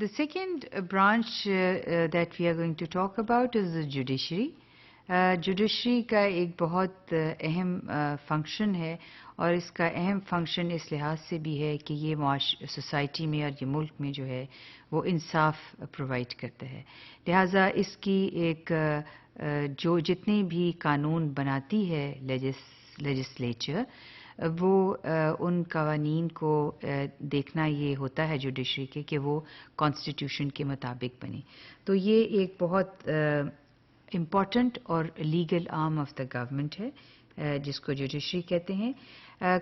The second branch that we are going to talk about is the judiciary. Judiciary کا ایک بہت اہم function ہے اور اس کا اہم فنکشن اس لحاظ سے بھی ہے کہ یہ سوسائٹی میں اور یہ ملک میں جو ہے وہ انصاف پرووائڈ کرتا ہے. لہٰذا اس کی ایک جو جتنے بھی قانون بناتی ہے لیجسلیچر وہ ان قوانین کو دیکھنا یہ ہوتا ہے جوڈیشری کے کہ وہ کانسٹیٹیوشن کے مطابق بنے. تو یہ ایک بہت امپورٹنٹ اور legal arm of the government ہے جس کو جوڈیشری کہتے ہیں.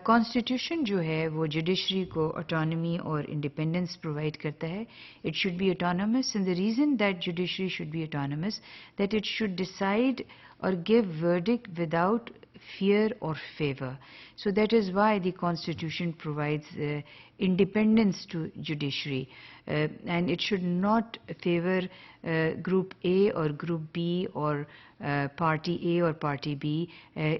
کانسٹیٹیوشن جو ہے وہ جوڈیشری کو آٹونومی اور انڈیپینڈنس پرووائڈ کرتا ہے. It should be autonomous and the reason that judiciary should be autonomous that it should decide اور give verdict without fear or favor. So that is why the Constitution provides independence to judiciary and it should not favor Group A or Group B or Party A or Party B.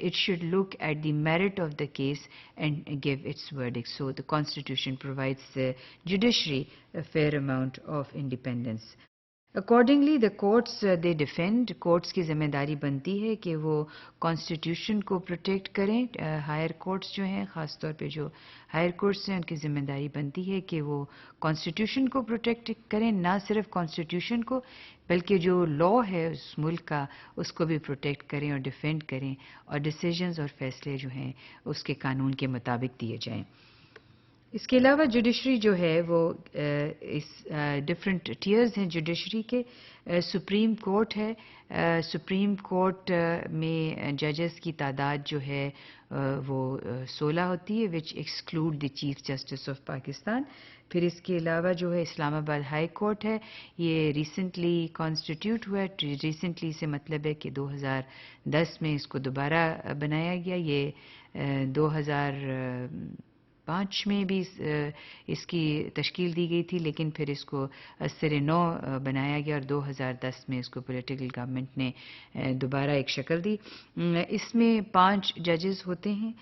It should look at the merit of the case and give its verdict. So the Constitution provides the judiciary a fair amount of independence. Accordingly, the courts they defend. Courts کی ذمہ داری بنتی ہے کہ وہ constitution کو protect کریں. Higher courts جو ہیں خاص طور پہ جو ہائر کورٹس ہیں ان کی ذمہ داری بنتی ہے کہ وہ کانسٹیٹیوشن کو پروٹیکٹ کریں. نہ صرف کانسٹیٹیوشن کو بلکہ جو لا ہے اس ملک کا اس کو بھی پروٹیکٹ کریں اور ڈیفینڈ کریں اور ڈیسیژنز اور فیصلے جو ہیں اس کے قانون کے مطابق دیے جائیں. اس کے علاوہ جوڈیشری جو ہے وہ ڈفرینٹ ٹیئرز ہیں جوڈیشری کے. سپریم کورٹ ہے. سپریم کورٹ میں ججز کی تعداد جو ہے وہ 16 ہوتی ہے which exclude the chief justice of Pakistan. پھر اس کے علاوہ جو ہے اسلام آباد ہائی کورٹ ہے. یہ ریسنٹلی کانسٹیٹیوٹ ہوا ہے. ریسنٹلی سے مطلب ہے کہ 2010 میں اس کو دوبارہ بنایا گیا. یہ 2005 میں بھی اس کی تشکیل دی گئی تھی لیکن پھر اس کو سر نو بنایا گیا اور 2010 میں اس کو پولیٹیکل گورنمنٹ نے دوبارہ ایک شکل دی. اس میں 5 ججز ہوتے ہیں.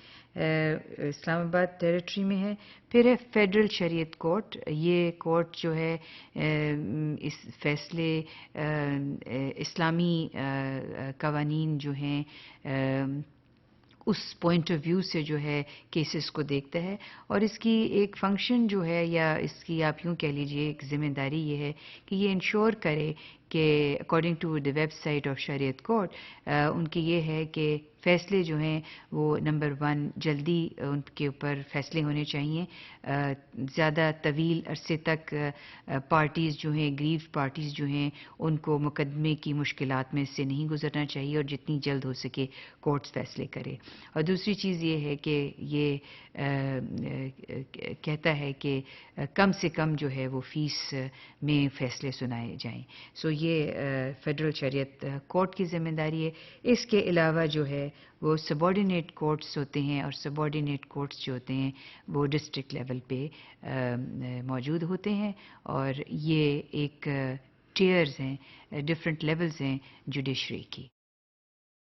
اسلام آباد ٹیریٹری میں ہے. پھر ہے فیڈرل شریعت کورٹ. یہ کورٹ جو ہے اس فیصلے اسلامی قوانین جو ہیں اس پوائنٹ آف ویو سے جو ہے کیسز کو دیکھتا ہے اور اس کی ایک فنکشن جو ہے یا اس کی آپ یوں کہہ لیجئے ایک ذمہ داری یہ ہے کہ یہ انشور کرے کہ according to the web site of Shariat court ان کی یہ ہے کہ فیصلے جو ہیں وہ نمبر 1 جلدی ان کے اوپر فیصلے ہونے چاہیے. زیادہ طویل عرصے تک پارٹیز جو ہیں گریو پارٹیز جو ہیں ان کو مقدمے کی مشکلات میں سے نہیں گزرنا چاہیے اور جتنی جلد ہو سکے کورٹس فیصلے کرے. اور دوسری چیز یہ ہے کہ یہ کہتا ہے کہ کم سے کم جو ہے وہ فیس میں فیصلے سنائے جائیں. سو یہ فیڈرل شریعت کورٹ کی ذمہ داری ہے. اس کے علاوہ جو ہے وہ سبارڈینیٹ کورٹس ہوتے ہیں اور سبارڈینیٹ کورٹس جو ہوتے ہیں وہ ڈسٹرکٹ لیول پہ موجود ہوتے ہیں اور یہ ایک ٹیئرز ہیں ڈفرینٹ لیولز ہیں جوڈیشری کی.